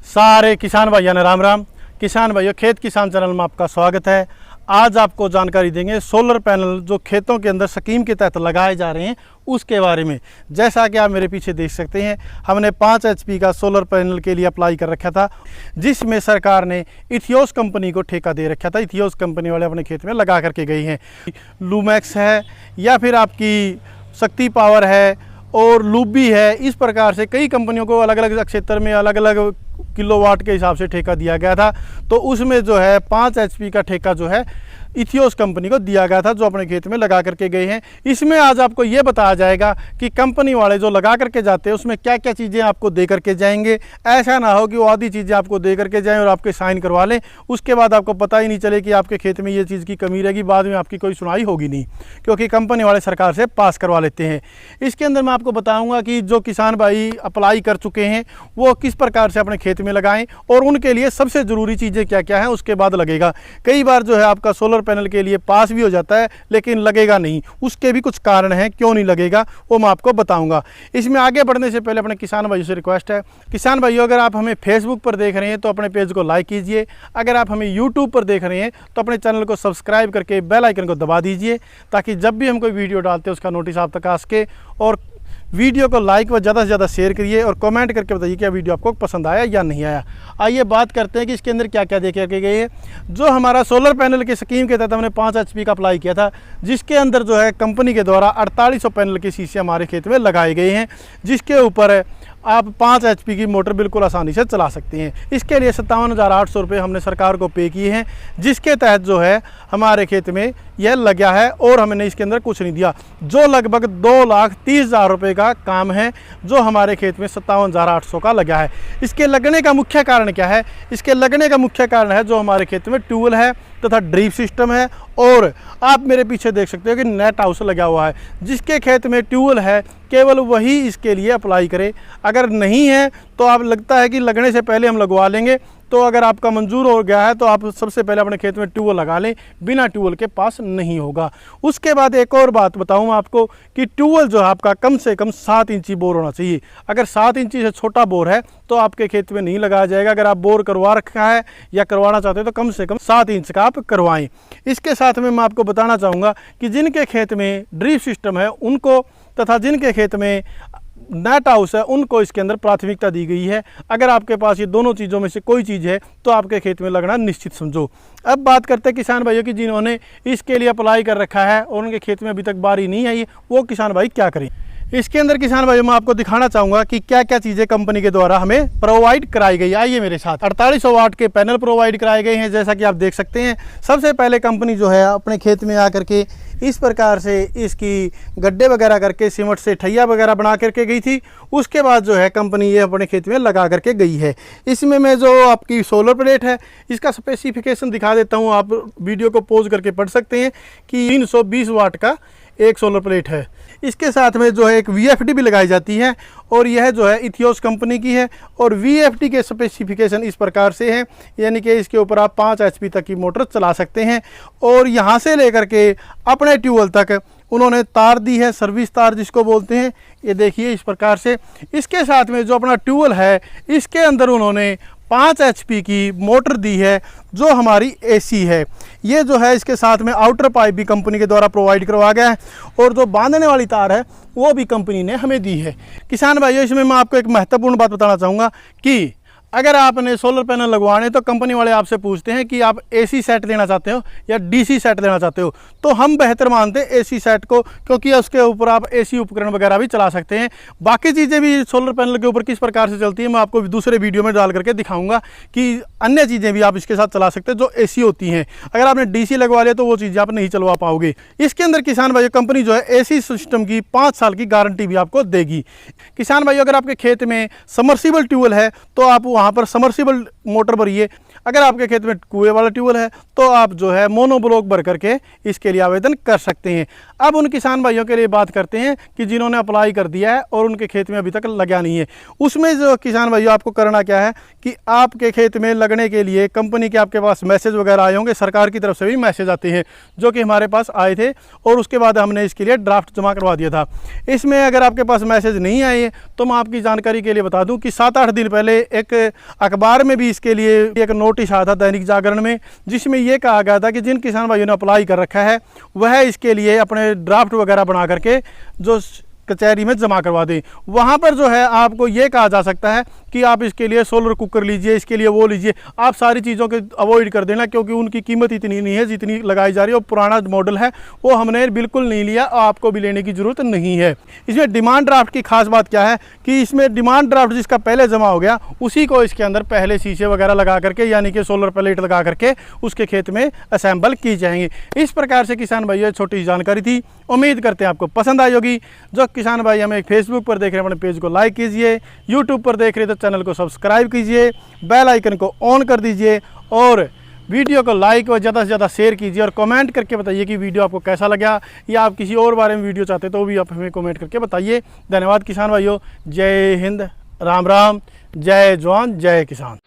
सारे किसान भाइयों ने राम राम। किसान भाइयों, खेत किसान चैनल में आपका स्वागत है। आज आपको जानकारी देंगे सोलर पैनल जो खेतों के अंदर स्कीम के तहत लगाए जा रहे हैं उसके बारे में। जैसा कि आप मेरे पीछे देख सकते हैं, हमने 5 HP का सोलर पैनल के लिए अप्लाई कर रखा था, जिसमें सरकार ने इथियोस कंपनी को ठेका दे रखा था। इथियोस कंपनी वाले अपने खेत में लगा करके गई हैं। लूमैक्स है या फिर आपकी शक्ति पावर है और लूबी है। इस प्रकार से कई कंपनियों को अलग अलग क्षेत्र में अलग अलग किलोवाट के हिसाब से ठेका दिया गया था। तो उसमें जो है 5 HP का ठेका जो है इथियोस कंपनी को दिया गया था, जो अपने खेत में लगा करके गए हैं। इसमें आज आपको ये बताया जाएगा कि कंपनी वाले जो लगा करके जाते हैं उसमें क्या क्या चीज़ें आपको दे करके जाएंगे। ऐसा ना हो कि वो आधी चीज़ें आपको दे करके जाएं और आपके साइन करवा लें, उसके बाद आपको पता ही नहीं चले कि आपके खेत में ये चीज़ की कमी रहेगी, बाद में आपकी कोई सुनवाई होगी नहीं, क्योंकि कंपनी वाले सरकार से पास करवा लेते हैं। इसके अंदर मैं आपको बताऊँगा कि जो किसान भाई अप्लाई कर चुके हैं वो किस प्रकार से अपने खेत में लगाएं और उनके लिए सबसे ज़रूरी चीज़ें क्या क्या हैं, उसके बाद लगेगा। कई बार जो है आपका सोलर पैनल के लिए पास भी हो जाता है लेकिन लगेगा नहीं, उसके भी कुछ कारण हैं क्यों नहीं लगेगा, वो मैं आपको बताऊंगा। इसमें आगे बढ़ने से पहले अपने किसान भाइयों से रिक्वेस्ट है, किसान भाइयों अगर आप हमें फेसबुक पर देख रहे हैं तो अपने पेज को लाइक कीजिए। अगर आप हमें यूट्यूब पर देख रहे हैं तो अपने चैनल को सब्सक्राइब करके बेल आइकन को दबा दीजिए, ताकि जब भी हम कोई वीडियो डालते हैं उसका नोटिस आप तक आ सके। और वीडियो को लाइक व ज़्यादा से ज़्यादा शेयर करिए और कमेंट करके बताइए क्या वीडियो आपको पसंद आया या नहीं आया। आइए बात करते हैं कि इसके अंदर क्या क्या देखे गए हैं। जो हमारा सोलर पैनल की स्कीम के तहत हमने 5 HP का अप्लाई किया था, जिसके अंदर जो है कंपनी के द्वारा 4800 पैनल के शीशे हमारे खेत में लगाए गए हैं, जिसके ऊपर आप 5 HP की मोटर बिल्कुल आसानी से चला सकते हैं। इसके लिए 57,800 रुपये हमने सरकार को पे किए हैं, जिसके तहत जो है हमारे खेत में यह लगा है और हमने इसके अंदर कुछ नहीं दिया। जो लगभग 2,30,000 रुपये का काम है जो हमारे खेत में 57,800 का लगा है। इसके लगने का मुख्य कारण क्या है? इसके लगने का मुख्य कारण है जो हमारे खेत में ट्यूबवेल है तथा ड्रिप सिस्टम है, और आप मेरे पीछे देख सकते हो कि नेट हाउस लगा हुआ है। जिसके खेत में ट्यूबवेल है केवल वही इसके लिए अप्लाई करे, अगर नहीं है तो आप लगता है कि लगने से पहले हम लगवा लेंगे। तो अगर आपका मंजूर हो गया है तो आप सबसे पहले अपने खेत में ट्यूबवेल लगा लें, बिना ट्यूबवेल के पास नहीं होगा। उसके बाद एक और बात बताऊं आपको कि ट्यूबवेल जो है आपका कम से कम 7 इंची बोर होना चाहिए। अगर 7 इंची से छोटा बोर है तो आपके खेत में नहीं लगाया जाएगा। अगर आप बोर करवा रखा है या करवाना चाहते हो तो कम से कम 7 इंच का आप करवाएं। इसके साथ में मैं आपको बताना चाहूँगा कि जिनके खेत में ड्रिप सिस्टम है उनको तथा जिनके खेत में नेट हाउस है उनको इसके अंदर प्राथमिकता दी गई है। अगर आपके पास ये दोनों चीज़ों में से कोई चीज़ है तो आपके खेत में लगना निश्चित समझो। अब बात करते हैं किसान भाइयों की जिन्होंने इसके लिए अप्लाई कर रखा है और उनके खेत में अभी तक बारी नहीं आई, वो किसान भाई क्या करें। इसके अंदर किसान भाइयों मैं आपको दिखाना चाहूँगा कि क्या क्या चीज़ें कंपनी के द्वारा हमें प्रोवाइड कराई गई। आइए मेरे साथ। 4800 वाट के पैनल प्रोवाइड कराए गए हैं, जैसा कि आप देख सकते हैं। सबसे पहले कंपनी जो है अपने खेत में आकर के इस प्रकार से इसकी गड्ढे वगैरह करके सीमेंट से ठैया वगैरह बना करके गई थी। उसके बाद जो है कंपनी ये अपने खेत में लगा करके गई है। इसमें मैं जो आपकी सोलर प्लेट है इसका स्पेसिफिकेशन दिखा देता हूँ, आप वीडियो को पॉज करके पढ़ सकते हैं कि 320 वाट का एक सोलर प्लेट है। इसके साथ में जो है एक VFD भी लगाई जाती है और यह जो है इथियोस कंपनी की है। और VFD के स्पेसिफिकेशन इस प्रकार से हैं, यानी कि इसके ऊपर आप 5 HP तक की मोटर चला सकते हैं। और यहाँ से लेकर के अपने ट्यूबवेल तक उन्होंने तार दी है, सर्विस तार जिसको बोलते हैं। ये देखिए इस प्रकार से। इसके साथ में जो अपना ट्यूबवेल है इसके अंदर उन्होंने 5 HP की मोटर दी है जो हमारी AC है। ये जो है इसके साथ में आउटर पाइप भी कंपनी के द्वारा प्रोवाइड करवा गया है और जो बांधने वाली तार है वो भी कंपनी ने हमें दी है। किसान भाइयों, इसमें मैं आपको एक महत्वपूर्ण बात बताना चाहूँगा कि अगर आपने सोलर पैनल लगवाने तो कंपनी वाले आपसे पूछते हैं कि आप AC सेट लेना चाहते हो या DC सेट लेना चाहते हो। तो हम बेहतर मानते हैं AC सेट को, क्योंकि उसके ऊपर आप AC उपकरण वगैरह भी चला सकते हैं। बाकी चीज़ें भी सोलर पैनल के ऊपर किस प्रकार से चलती है मैं आपको दूसरे वीडियो में डाल करके दिखाऊंगा कि अन्य चीज़ें भी आप इसके साथ चला सकते हैं जो AC होती हैं। अगर आपने DC लगवा लिया तो वो चीज़ें आप नहीं चलवा पाओगे। इसके अंदर किसान भाई कंपनी जो है AC सिस्टम की 5 साल की गारंटी भी आपको देगी। किसान भाई, अगर आपके खेत में समर्सिबल ट्यूबवेल है तो आप वहाँ पर समर्सिबल मोटर भरिए। अगर आपके खेत में कुएं वाला ट्यूबवेल है तो आप जो है मोनोब्लॉक भर करके इसके लिए आवेदन कर सकते हैं। अब उन किसान भाइयों के लिए बात करते हैं कि जिन्होंने अप्लाई कर दिया है और उनके खेत में अभी तक लगा नहीं है। उसमें जो किसान भाइयों आपको करना क्या है कि आपके खेत में लगने के लिए कंपनी के आपके पास मैसेज वगैरह आए होंगे, सरकार की तरफ से भी मैसेज आते हैं जो कि हमारे पास आए थे और उसके बाद हमने इसके लिए ड्राफ्ट जमा करवा दिया था। इसमें अगर आपके पास मैसेज नहीं आए तो मैं आपकी जानकारी के लिए बता दूं कि 7-8 दिन पहले एक अखबार में भी इसके लिए एक नोटिस आया था, दैनिक जागरण में, जिसमें यह कहा गया था कि जिन किसान भाइयों ने अप्लाई कर रखा है वह इसके लिए अपने ड्राफ्ट वगैरह बना करके जो कचहरी में जमा करवा दें। वहाँ पर जो है आपको ये कहा जा सकता है कि आप इसके लिए सोलर कुकर लीजिए, इसके लिए वो लीजिए, आप सारी चीज़ों के अवॉइड कर देना क्योंकि उनकी कीमत इतनी नहीं है जितनी लगाई जा रही है। वो पुराना मॉडल है, वो हमने बिल्कुल नहीं लिया और आपको भी लेने की ज़रूरत नहीं है। इसमें डिमांड ड्राफ्ट की खास बात क्या है कि इसमें डिमांड ड्राफ्ट जिसका पहले जमा हो गया उसी को इसके अंदर पहले शीशे वगैरह लगा करके यानी कि सोलर प्लेट लगा करके उसके खेत में असेंबल की जाएंगी। इस प्रकार से किसान भाइयों छोटी जानकारी थी, उम्मीद करते हैं आपको पसंद आई होगी। जो किसान भाई हमें फेसबुक पर देख रहे हैं अपने पेज को लाइक कीजिए, यूट्यूब पर देख रहे हैं तो चैनल को सब्सक्राइब कीजिए, बेल आइकन को ऑन कर दीजिए और वीडियो को लाइक और ज़्यादा से ज़्यादा शेयर कीजिए और कमेंट करके बताइए कि वीडियो आपको कैसा लगा या आप किसी और बारे में वीडियो चाहते हैं तो भी आप हमें कमेंट करके बताइए। धन्यवाद किसान भाइयों। जय हिंद, राम राम, जय जवान, जय किसान।